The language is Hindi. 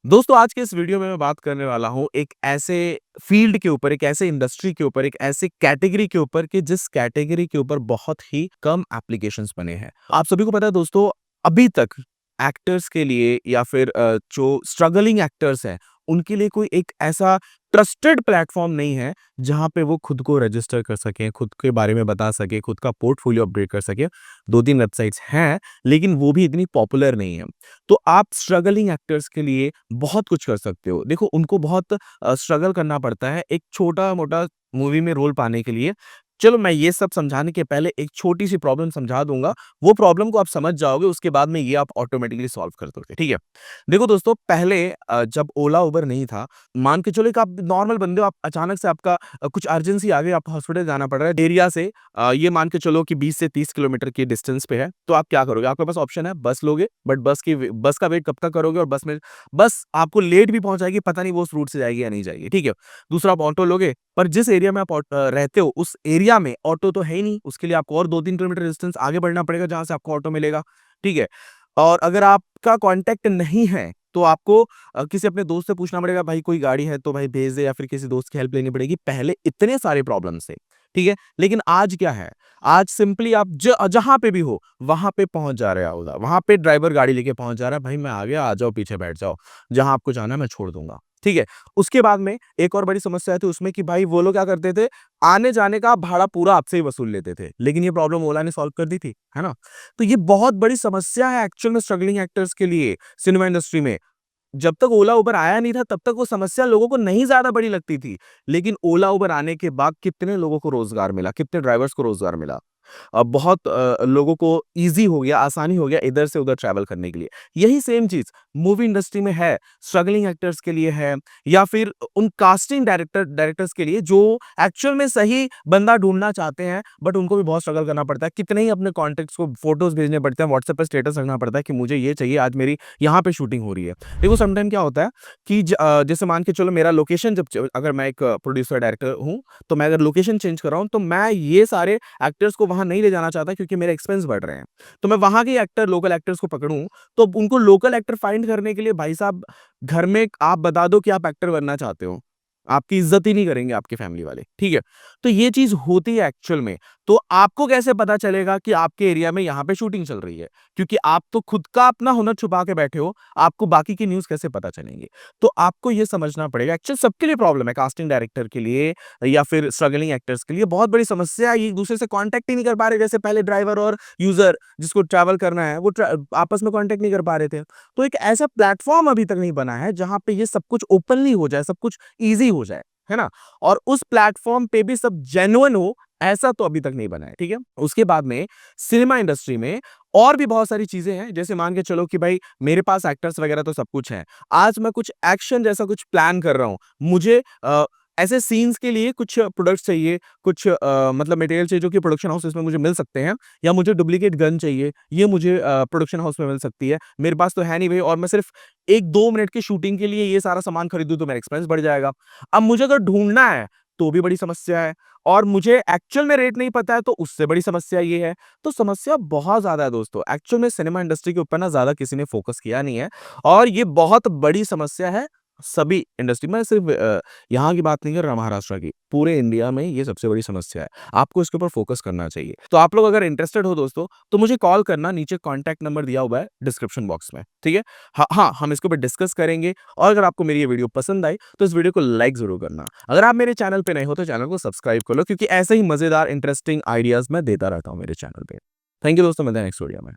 दोस्तों आज के इस वीडियो में मैं बात करने वाला हूँ एक ऐसे फील्ड के ऊपर, एक ऐसे इंडस्ट्री के ऊपर, एक ऐसे कैटेगरी के ऊपर कि जिस कैटेगरी के ऊपर बहुत ही कम एप्लीकेशंस बने हैं। आप सभी को पता है दोस्तों, अभी तक एक्टर्स के लिए या फिर जो स्ट्रगलिंग एक्टर्स हैं, उनके लिए कोई एक ऐसा ट्रस्टेड प्लेटफ़ॉर्म नहीं है, जहाँ पे वो खुद को रजिस्टर कर सकें, खुद के बारे में बता सकें, खुद का पोर्टफोलियो अपडेट कर सकें। 2-3 वेबसाइट्स हैं, लेकिन वो भी इतनी पॉपुलर नहीं है। तो आप स्ट्रगलिंग एक्टर्स के लिए बहुत कुछ कर सकते हो। देखो उनको बहुत स्ट्रगल करना पड़ता है एक छोटा-मोटा मूवी में रोल पाने के लिए। चलो मैं ये सब समझाने के पहले एक छोटी-सी प्रॉब्लम समझा दूँगा। वो प्रॉब्लम को आप समझ जाओगे, उसके बाद में ये आप ऑटोमैटिकली सॉल्व कर दोगे, ठीक है? देखो दोस्तों पहले जब ओला, उबर नहीं था, मान के चलो एक आप नॉर्मल बंदे हो, आप अचानक से आपका कुछ अर्जेंसी आ गई, आपको हॉस्पिटल जाना पड़ रहा है एरिया से ये मान के चलो कि 20 से 30 किलोमीटर की डिस्टेंस पे है, तो आप क्या करोगे? आपके पास ऑप्शन है बस लोगे, बट बस का वेट कब तक करोगे और बस आपको लेट भी पहुँचाएगी, पता नहीं वो उस रूट से जाएगी या नहीं जाएगी, ठीक है? दूसरा आप ऑटो लोगे, पर जिस एरिया में आप रहते हो, उस एरिया में ऑटो तो है ही नहीं, उसके लिए आपको और 2-3 किलोमीटर डिस्टेंस आगे बढ़ना पड़ेगा, जहाँ से आपको ऑटो मिलेगा, ठीक है? और अगर आपका कॉन्टैक्ट नहीं है, तो आपको किसी अपने दोस्त से पूछना पड़ेगा, भाई कोई गाड़ी है तो भाई भेज दे या फिर किसी दोस्त की हेल्प लेनी पड़ेगी। पहले इतने सारे प्रॉब्लम्स थे, ठीक है? लेकिन आज क्या है? आज सिंपली आप जहाँ पे भी हो, वहाँ पे पहुँच जा रहे हो ओला, वहाँ पे ड्राइवर गाड़ी लेके पहुँच जा रहा है, भाई मैं आ गया, आ जाओ पीछे बैठ जाओ, जहाँ आपको जाना है मैं छोड़ दूँगा, ठीक है? उसके बाद में एक और बड़ी समस्या थी उसमें कि भाई वो लोग क्या करते थे, आने-जाने का भाड़ा पूरा आपसे ही वसूल लेते थे, लेकिन ये प्रॉब्लम ओला ने सॉल्व कर दी थी, है ना? तो ये बहुत बड़ी समस्या है एक्चुअल में स्ट्रगलिंग एक्टर्स के लिए, सिनेमा इंडस्ट्री में। जब तक ओला, उबर आया नहीं था तब तक वो समस्या लोगों को नहीं ज़्यादा बड़ी लगती थी। लेकिन ओला, उबर आने के बाद कितने लोगों को रोज़गार मिला, कितने ड्राइवर्स को रोज़गार मिला। बहुत लोगों को ईज़ी हो गया, आसानी हो गया इधर से उधर ट्रैवल करने के लिए। यही सेम चीज़ मूवी इंडस्ट्री में है, स्ट्रगलिंग एक्टर्स के लिए है या फिर उन कास्टिंग डायरेक्टर्स के लिए जो एक्चुअल में सही बंदा ढूँढना चाहते हैं, बट उनको भी बहुत स्ट्रगल करना पड़ता है। कितने ही अपने कॉन्टैक्ट्स को फ़ोटोज़ भेजने पड़ते हैं, व्हाट्सएप पे स्टेटस रखना पड़ता है कि मुझे ये चाहिए, आज मेरी यहाँ पे शूटिंग हो रही है। देखो समटाइम क्या होता है कि जैसे मान के चलो मेरा लोकेशन जब च अगर मैं एक प्रोड्यूसर डायरेक्टर हूँ, तो मैं अगर लोकेशन चेंज कर रहा हूँ, तो मैं ये सारे एक्टर्स को वहाँ नहीं ले जाना चाहता क्योंकि मेरे एक्सपेंस बढ़ रहे हैं। तो मैं वहाँ के एक्टर लोकल एक्टर्स को पकड़ूँ, तो उनको लोकल एक्टर फाइंड करने के लिए भाई साहब घर में आप बता दो कि आप एक्टर बनना चाहते हो। आपकी इज़्ज़त ही नहीं करेंगे आपके फैमिली वाले, ठीक है? तो ये चीज़ होती है एक्चुअल में। तो आपको कैसे पता चलेगा कि आपके एरिया में यहाँ पे शूटिंग चल रही है? क्योंकि आप तो खुद का अपना हुनर छुपा के बैठे हो, आपको बाकी की न्यूज़ कैसे पता चलेंगी? तो आपको ये समझना पड़ेगा एक्चुअल सबके लिए प्रॉब्लम है, कास्टिंग डायरेक्टर के लिए या फिर स्ट्रगलिंग एक्टर्स के लिए बहुत बड़ी समस्या है, एक-दूसरे से कॉन्टैक्ट ही नहीं कर पा रहे। जैसे पहले ड्राइवर और यूज़र जिसको ट्रैवल करना है, वो आपस में कॉन्टैक्ट नहीं कर पा रहे थे। तो एक ऐसा प्लेटफ़ॉर्म अभी तक नहीं बना है, जहाँ पे ये सब कुछ ओपनली हो जाए, सब कुछ ईज़ी हो जाए, है ना? और उस प्लेटफ़ॉर्म पे भी सब जेन्युइन हो, ऐसा तो अभी तक नहीं बना है, ठीक है? उसके बाद में सिनेमा इंडस्ट्री में और भी बहुत सारी चीज़ें हैं, जैसे मान के चलो कि भाई मेरे पास एक्टर्स वगैरह तो सब कुछ है। आज मैं कुछ एक्शन जैसा कुछ प्लान कर रहा हूँ। मुझे ऐसे सीन्स के लिए कुछ प्रोडक्ट्स चाहिए, कुछ मतलब मटेरियल चाहिए जो कि प्रोडक्शन हाउसेज़ में मुझे मिल सकते हैं या मुझे डुप्लीकेट गन चाहिए, ये मुझे प्रोडक्शन हाउस में मिल सकती है। मेरे पास तो है नहीं भई और मैं सिर्फ़ 1-2 मिनट की शूटिंग के लिए ये सारा सामान खरीदूँ तो मेरा एक्सपेंस बढ़ जाएगा। अब मुझे अगर ढूँढना है, तो भी बड़ी समस्या है और मुझे एक्चुअल में रेट नहीं पता है तो उससे बड़ी समस्या ये है। तो समस्या बहुत ज़्यादा है दोस्तों। एक्चुअल में सिनेमा इंडस्ट्री के ऊपर ना ज़्यादा किसी ने फ़ोकस किया नहीं है और ये बहुत बड़ी समस्या है सभी इंडस्ट्री में सिर्फ़ यहाँ की बात नहीं कर रहा महाराष्ट्र की, पूरे इंडिया में ये सबसे बड़ी समस्या है। आपको इसके ऊपर फ़ोकस करना चाहिए। तो आप लोग अगर इंटरेस्टेड हो दोस्तों, तो मुझे कॉल करना, नीचे कॉन्टैक्ट नंबर दिया हुआ है डिस्क्रिप्शन बॉक्स में, ठीक है? हाँ, हम इसके ऊपर डिस्कस करेंगे और अगर आपको मेरी ये वीडियो पसंद आई, तो इस वीडियो को लाइक ज़रूर करना। अगर आप मेरे चैनल पे नए हो, तो चैनल को सब्सक्राइब कर लो क्योंकि ऐसे ही मज़ेदार इंटरेस्टिंग आइडियाज़ मैं देता रहता हूँ मेरे चैनल पे। थैंक यू दोस्तों, मिलते हैं नेक्स्ट वीडियो में।